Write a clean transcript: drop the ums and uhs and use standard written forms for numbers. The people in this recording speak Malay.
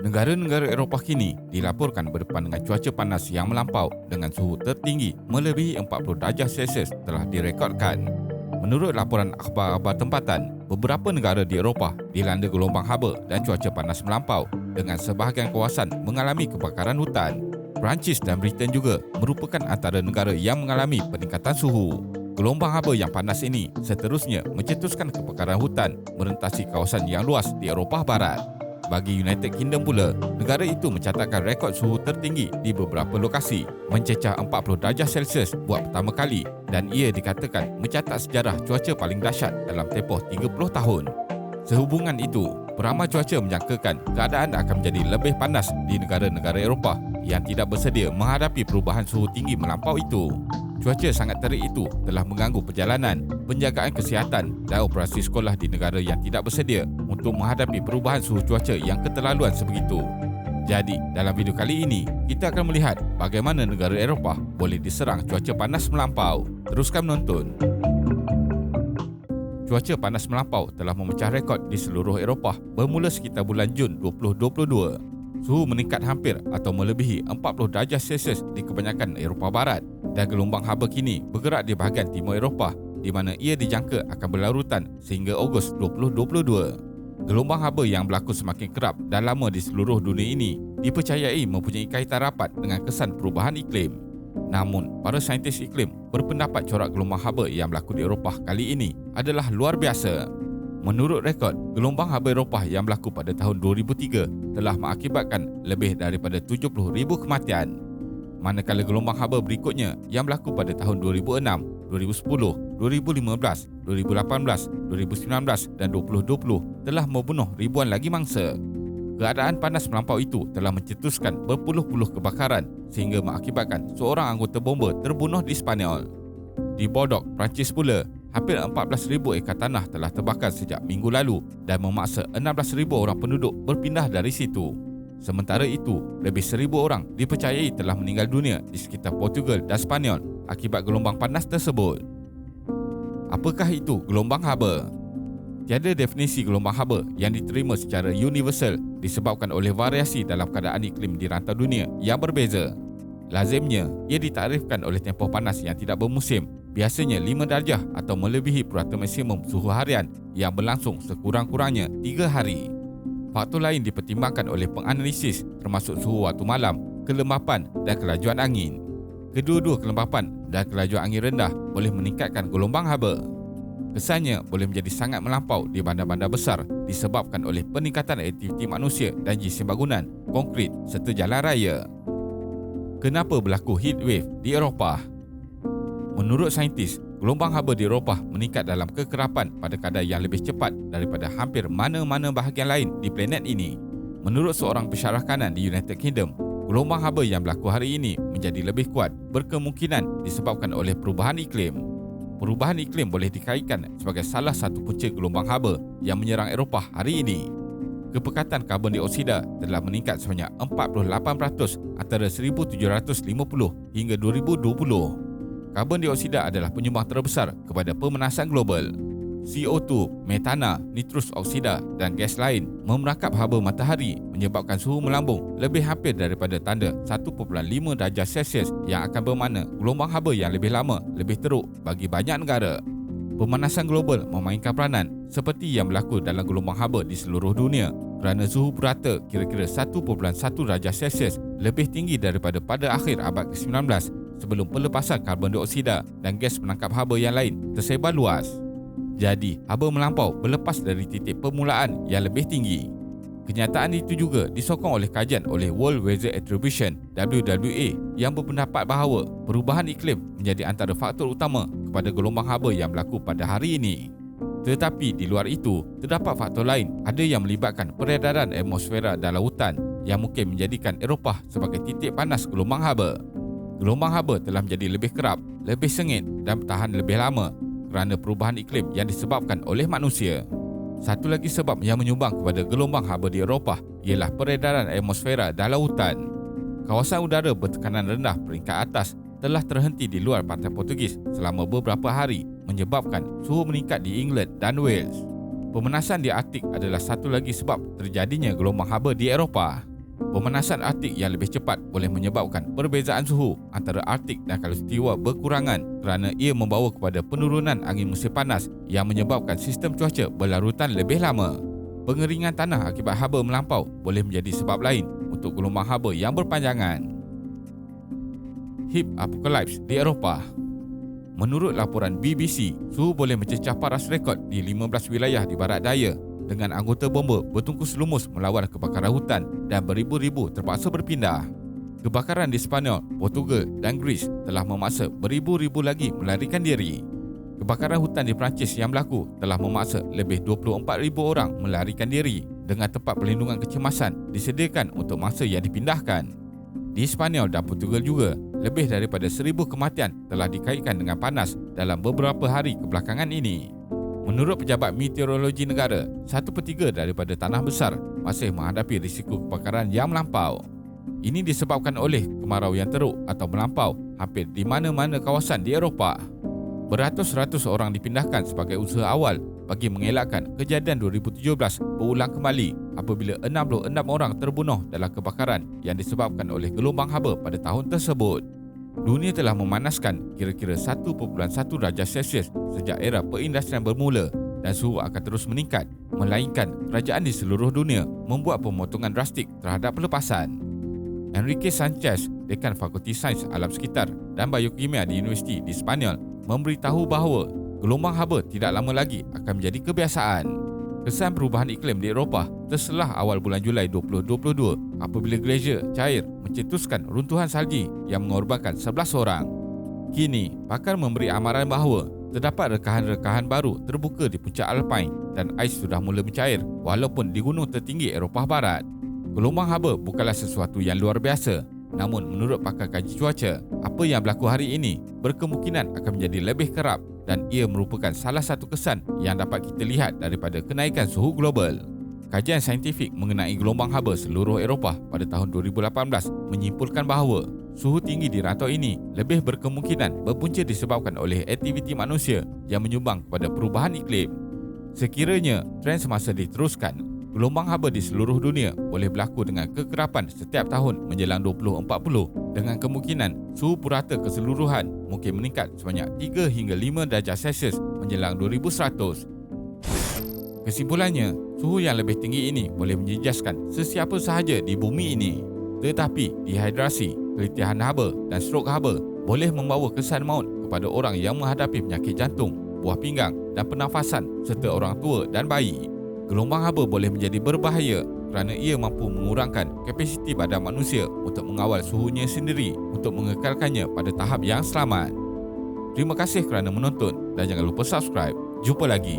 Negara-negara Eropah kini dilaporkan berdepan dengan cuaca panas yang melampau dengan suhu tertinggi melebihi 40 darjah Celsius telah direkodkan. Menurut laporan akhbar-akhbar tempatan, beberapa negara di Eropah dilanda gelombang haba dan cuaca panas melampau dengan sebahagian kawasan mengalami kebakaran hutan. Perancis dan Britain juga merupakan antara negara yang mengalami peningkatan suhu. Gelombang haba yang panas ini seterusnya mencetuskan kebakaran hutan merentasi kawasan yang luas di Eropah Barat. Bagi United Kingdom pula, negara itu mencatatkan rekod suhu tertinggi di beberapa lokasi, mencecah 40 darjah Celsius buat pertama kali dan ia dikatakan mencatat sejarah cuaca paling dahsyat dalam tempoh 30 tahun. Sehubungan itu, peramal cuaca menjangkakan keadaan akan menjadi lebih panas di negara-negara Eropah yang tidak bersedia menghadapi perubahan suhu tinggi melampau itu. Cuaca sangat terik itu telah mengganggu perjalanan, penjagaan kesihatan dan operasi sekolah di negara yang tidak bersedia untuk menghadapi perubahan suhu cuaca yang keterlaluan sebegitu. Jadi, dalam video kali ini, kita akan melihat bagaimana negara Eropah boleh diserang cuaca panas melampau. Teruskan menonton. Cuaca panas melampau telah memecah rekod di seluruh Eropah bermula sekitar bulan Jun 2022. Suhu meningkat hampir atau melebihi 40 darjah Celsius di kebanyakan Eropah Barat dan gelombang haba kini bergerak di bahagian timur Eropah di mana ia dijangka akan berlarutan sehingga Ogos 2022. Gelombang haba yang berlaku semakin kerap dan lama di seluruh dunia ini dipercayai mempunyai kaitan rapat dengan kesan perubahan iklim. Namun, para saintis iklim berpendapat corak gelombang haba yang berlaku di Eropah kali ini adalah luar biasa. Menurut rekod, gelombang haba Eropah yang berlaku pada tahun 2003 telah mengakibatkan lebih daripada 70,000 kematian. Manakala gelombang haba berikutnya yang berlaku pada tahun 2006, 2010, 2015, 2018, 2019 dan 2020 telah membunuh ribuan lagi mangsa. Keadaan panas melampau itu telah mencetuskan berpuluh-puluh kebakaran sehingga mengakibatkan seorang anggota bomba terbunuh di Spanyol. Di Bordeaux, Perancis pula, hampir 14,000 ekar tanah telah terbakar sejak minggu lalu dan memaksa 16,000 orang penduduk berpindah dari situ. Sementara itu, lebih 1,000 orang dipercayai telah meninggal dunia di sekitar Portugal dan Spanyol akibat gelombang panas tersebut. Apakah itu gelombang haba? Tiada definisi gelombang haba yang diterima secara universal disebabkan oleh variasi dalam keadaan iklim di rantau dunia yang berbeza. Lazimnya, ia ditarifkan oleh tempoh panas yang tidak bermusim, biasanya 5 darjah atau melebihi purata maksimum suhu harian yang berlangsung sekurang-kurangnya 3 hari. Faktor lain dipertimbangkan oleh penganalisis termasuk suhu waktu malam, kelembapan dan kelajuan angin. Kedua-dua kelembapan dan kelajuan angin rendah boleh meningkatkan gelombang haba. Kesannya boleh menjadi sangat melampau di bandar-bandar besar disebabkan oleh peningkatan aktiviti manusia dan jisim bangunan, konkrit serta jalan raya. Kenapa berlaku heat wave di Eropah? Menurut saintis, gelombang haba di Eropah meningkat dalam kekerapan pada kadar yang lebih cepat daripada hampir mana-mana bahagian lain di planet ini. Menurut seorang pensyarah kanan di United Kingdom, gelombang haba yang berlaku hari ini menjadi lebih kuat berkemungkinan disebabkan oleh perubahan iklim. Perubahan iklim boleh dikaitkan sebagai salah satu punca gelombang haba yang menyerang Eropah hari ini. Kepekatan karbon dioksida telah meningkat sebanyak 48% antara 1750 hingga 2020. Karbon dioksida adalah penyumbang terbesar kepada pemanasan global. CO2, metana, nitrus oksida dan gas lain memerangkap haba matahari menyebabkan suhu melambung lebih hampir daripada tanda 1.5 darjah Celsius yang akan bermakna gelombang haba yang lebih lama, lebih teruk bagi banyak negara. Pemanasan global memainkan peranan seperti yang berlaku dalam gelombang haba di seluruh dunia kerana suhu purata kira-kira 1.1 darjah Celsius lebih tinggi daripada pada akhir abad ke-19 sebelum pelepasan karbon dioksida dan gas penangkap haba yang lain tersebar luas. Jadi, haba melampau berlepas dari titik permulaan yang lebih tinggi. Kenyataan itu juga disokong oleh kajian oleh World Weather Attribution (WWA) yang berpendapat bahawa perubahan iklim menjadi antara faktor utama kepada gelombang haba yang berlaku pada hari ini. Tetapi di luar itu, terdapat faktor lain ada yang melibatkan peredaran atmosfera dan lautan yang mungkin menjadikan Eropah sebagai titik panas gelombang haba. Gelombang haba telah menjadi lebih kerap, lebih sengit dan bertahan lebih lama kerana perubahan iklim yang disebabkan oleh manusia. Satu lagi sebab yang menyumbang kepada gelombang haba di Eropah ialah peredaran atmosfera dan lautan. Kawasan udara bertekanan rendah peringkat atas telah terhenti di luar pantai Portugis selama beberapa hari menyebabkan suhu meningkat di England dan Wales. Pemanasan di Arktik adalah satu lagi sebab terjadinya gelombang haba di Eropah. Pemanasan Arktik yang lebih cepat boleh menyebabkan perbezaan suhu antara Arktik dan Khatulistiwa berkurangan kerana ia membawa kepada penurunan angin musim panas yang menyebabkan sistem cuaca berlarutan lebih lama. Pengeringan tanah akibat haba melampau boleh menjadi sebab lain untuk gelombang haba yang berpanjangan. Heat Apocalypse di Eropah. Menurut laporan BBC, suhu boleh mencecah paras rekod di 15 wilayah di barat daya dengan anggota bomba bertungkus lumus melawan kebakaran hutan dan beribu-ribu terpaksa berpindah. Kebakaran di Sepanyol, Portugal dan Greece telah memaksa beribu-ribu lagi melarikan diri. Kebakaran hutan di Perancis yang berlaku telah memaksa lebih 24,000 orang melarikan diri dengan tempat perlindungan kecemasan disediakan untuk mangsa yang dipindahkan. Di Sepanyol dan Portugal juga, lebih daripada 1,000 kematian telah dikaitkan dengan panas dalam beberapa hari kebelakangan ini. Menurut pejabat meteorologi negara, 1/3 daripada tanah besar masih menghadapi risiko kebakaran yang melampau. Ini disebabkan oleh kemarau yang teruk atau melampau hampir di mana-mana kawasan di Eropah. Beratus-ratus orang dipindahkan sebagai usaha awal bagi mengelakkan kejadian 2017 berulang kembali apabila 66 orang terbunuh dalam kebakaran yang disebabkan oleh gelombang haba pada tahun tersebut. Dunia telah memanaskan kira-kira 1.1 darjah Celsius sejak era perindustrian bermula dan suhu akan terus meningkat, melainkan kerajaan di seluruh dunia membuat pemotongan drastik terhadap pelepasan. Enrique Sanchez, Dekan Fakulti Sains Alam Sekitar dan Biokimia di Universiti di Sepanyol, memberitahu bahawa gelombang haba tidak lama lagi akan menjadi kebiasaan. Kesan perubahan iklim di Eropah terselah awal bulan Julai 2022 apabila glasier cair mencetuskan runtuhan salji yang mengorbankan 11 orang. Kini, pakar memberi amaran bahawa terdapat rekahan-rekahan baru terbuka di puncak Alpine dan ais sudah mula mencair walaupun di gunung tertinggi Eropah Barat. Gelombang haba bukanlah sesuatu yang luar biasa, namun menurut pakar kaji cuaca, apa yang berlaku hari ini berkemungkinan akan menjadi lebih kerap dan ia merupakan salah satu kesan yang dapat kita lihat daripada kenaikan suhu global. Kajian saintifik mengenai gelombang haba seluruh Eropah pada tahun 2018 menyimpulkan bahawa suhu tinggi di rantau ini lebih berkemungkinan berpunca disebabkan oleh aktiviti manusia yang menyumbang kepada perubahan iklim. Sekiranya trend semasa diteruskan, gelombang haba di seluruh dunia boleh berlaku dengan kekerapan setiap tahun menjelang 2040 dengan kemungkinan suhu purata keseluruhan mungkin meningkat sebanyak 3 hingga 5 darjah Celsius menjelang 2100. Kesimpulannya, suhu yang lebih tinggi ini boleh menjejaskan sesiapa sahaja di bumi ini. Tetapi dehidrasi, keletihan haba dan strok haba boleh membawa kesan maut kepada orang yang menghadapi penyakit jantung, buah pinggang dan pernafasan serta orang tua dan bayi. Gelombang haba boleh menjadi berbahaya kerana ia mampu mengurangkan kapasiti badan manusia untuk mengawal suhunya sendiri untuk mengekalkannya pada tahap yang selamat. Terima kasih kerana menonton dan jangan lupa subscribe. Jumpa lagi.